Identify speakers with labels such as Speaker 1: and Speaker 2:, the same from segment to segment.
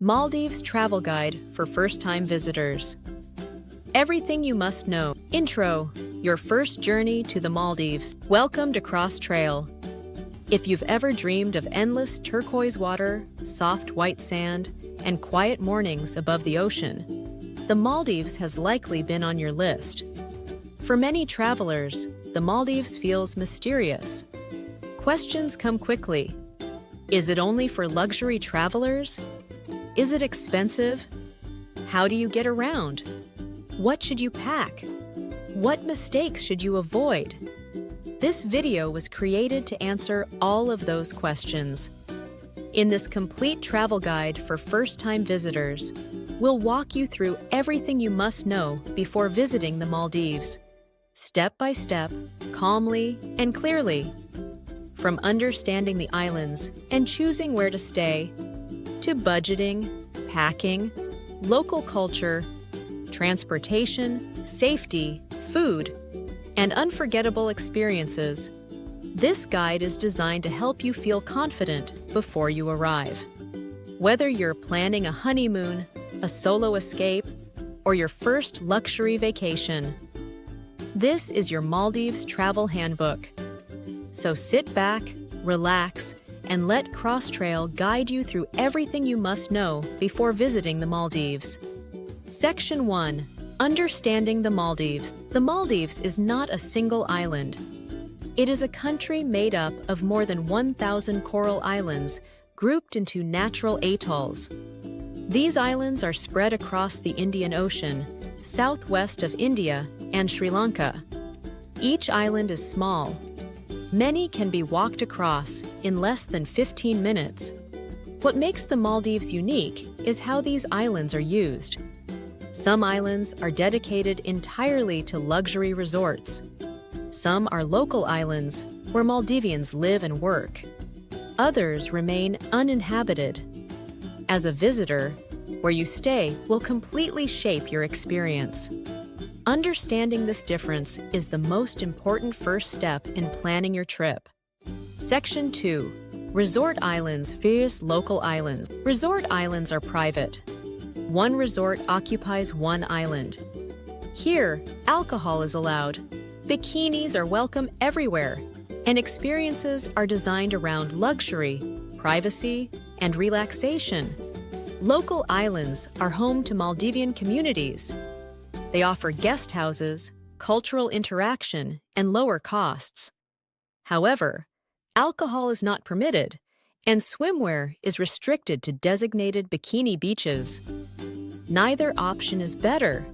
Speaker 1: Maldives Travel Guide for First-Time Visitors. Everything you must know. Intro: Your first journey to the Maldives. Welcome to Krosstrail. If you've ever dreamed of endless turquoise water, soft white sand, and quiet mornings above the ocean, the Maldives has likely been on your list. For many travelers, the Maldives feels mysterious. Questions come quickly. Is it only for luxury travelers? Is it expensive? How do you get around? What should you pack? What mistakes should you avoid? This video was created to answer all of those questions. In this complete travel guide for first-time visitors, we'll walk you through everything you must know before visiting the Maldives, step by step, calmly and clearly. From understanding the islands and choosing where to stay, to budgeting, packing, local culture, transportation, safety, food, and unforgettable experiences, this guide is designed to help you feel confident before you arrive. Whether you're planning a honeymoon, a solo escape, or your first luxury vacation, this is your Maldives Travel Handbook. So sit back, relax, and let Krosstrail guide you through everything you must know before visiting the Maldives. Section 1. Understanding the Maldives. The Maldives is not a single island. It is a country made up of more than 1,000 coral islands grouped into natural atolls. These islands are spread across the Indian Ocean, southwest of India and Sri Lanka. Each island is small. Many can be walked across in less than 15 minutes. What makes the Maldives unique is how these islands are used. Some islands are dedicated entirely to luxury resorts. Some are local islands where Maldivians live and work. Others remain uninhabited. As a visitor, where you stay will completely shape your experience. Understanding this difference is the most important first step in planning your trip. Section 2. Resort islands vs. local islands. Resort islands are private. One resort occupies one island. Here, alcohol is allowed. Bikinis are welcome everywhere, and experiences are designed around luxury, privacy, and relaxation. Local islands are home to Maldivian communities. They offer guest houses, cultural interaction, and lower costs. However, alcohol is not permitted, and swimwear is restricted to designated bikini beaches. Neither option is better.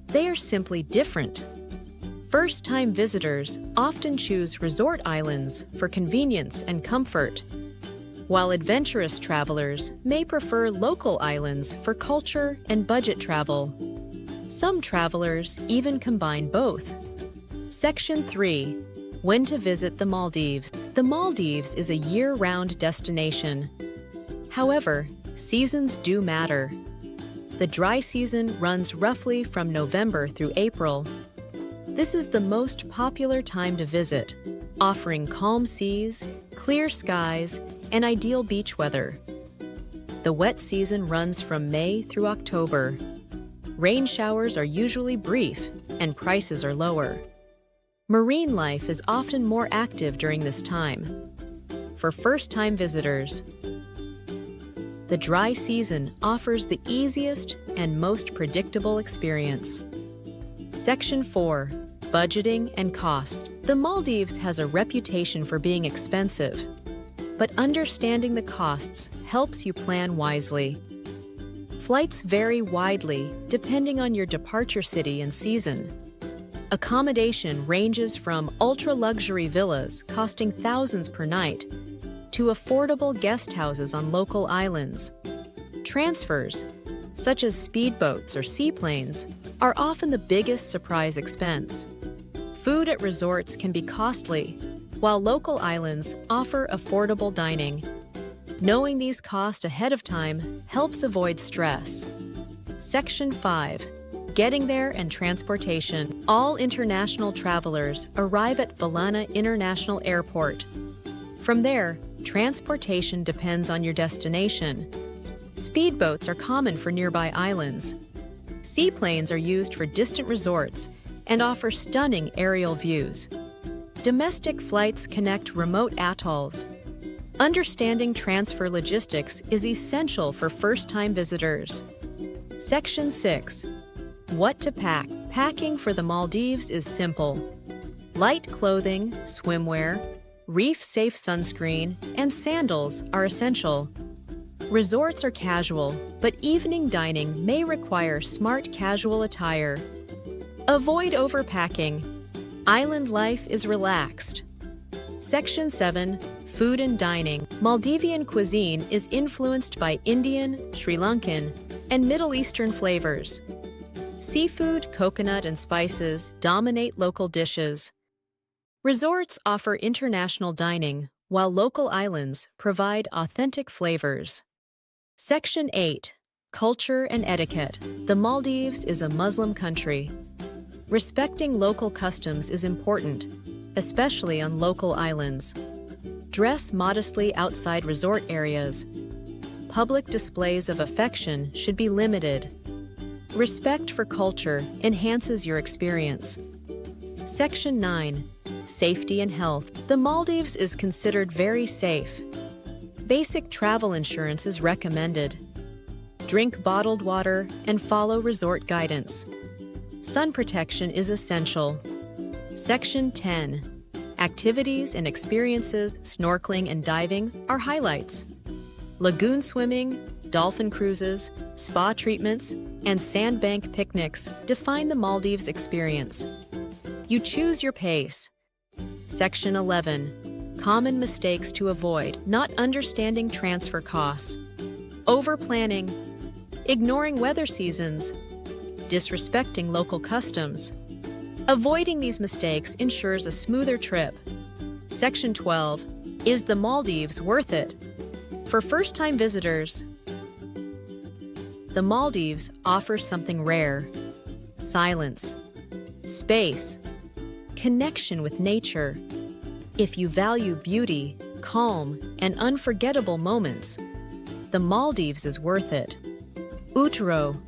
Speaker 1: They are simply different. First-time visitors often choose resort islands for convenience and comfort, while adventurous travelers may prefer local islands for culture and budget travel. Some travelers even combine both. Section 3. When to visit the Maldives. The Maldives is a year-round destination. However, seasons do matter. The dry season runs roughly from November through April. This is the most popular time to visit, offering calm seas, clear skies, and ideal beach weather. The wet season runs from May through October. Rain showers are usually brief, and prices are lower. Marine life is often more active during this time. For first-time visitors, the dry season offers the easiest and most predictable experience. Section 4. Budgeting and costs. The Maldives has a reputation for being expensive, but understanding the costs helps you plan wisely. Flights vary widely depending on your departure city and season. Accommodation ranges from ultra-luxury villas costing thousands per night to affordable guest houses on local islands. Transfers, such as speedboats or seaplanes, are often the biggest surprise expense. Food at resorts can be costly, while local islands offer affordable dining. Knowing these costs ahead of time helps avoid stress. Section 5. Getting there and transportation. All international travelers arrive at Valana International Airport. From there, transportation depends on your destination. Speedboats are common for nearby islands. Seaplanes are used for distant resorts and offer stunning aerial views. Domestic flights connect remote atolls. Understanding transfer logistics is essential for first-time visitors. Section 6. What to pack. Packing for the Maldives is simple. Light clothing, swimwear, reef-safe sunscreen, and sandals are essential. Resorts are casual, but evening dining may require smart casual attire. Avoid overpacking. Island life is relaxed. Section 7. Food and dining. Maldivian cuisine is influenced by Indian, Sri Lankan, and Middle Eastern flavors. Seafood, coconut, and spices dominate local dishes. Resorts offer international dining, while local islands provide authentic flavors. Section 8. Culture and etiquette. The Maldives is a Muslim country. Respecting local customs is important, especially on local islands. Dress modestly outside resort areas. Public displays of affection should be limited. Respect for culture enhances your experience. Section 9. Safety and health. The Maldives is considered very safe. Basic travel insurance is recommended. Drink bottled water and follow resort guidance. Sun protection is essential. Section 10. Activities and experiences, snorkeling and diving are highlights. Lagoon swimming, dolphin cruises, spa treatments, and sandbank picnics define the Maldives experience. You choose your pace. Section 11. Common mistakes to avoid. Not understanding transfer costs. Over-planning. Ignoring weather seasons. Disrespecting local customs. Avoiding these mistakes ensures a smoother trip. Section 12. Is the Maldives worth it? For first-time visitors, the Maldives offers something rare: silence, space, connection with nature. If you value beauty, calm, and unforgettable moments, the Maldives is worth it. Utro.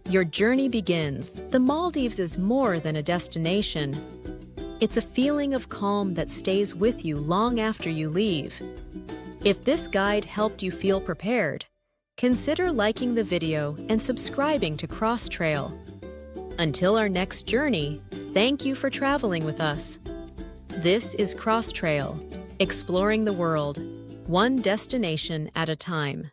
Speaker 1: Your journey begins. The Maldives is more than a destination. It's a feeling of calm that stays with you long after you leave. If this guide helped you feel prepared, consider liking the video and subscribing to Krosstrail. Until our next journey, thank you for traveling with us. This is Krosstrail, exploring the world, one destination at a time.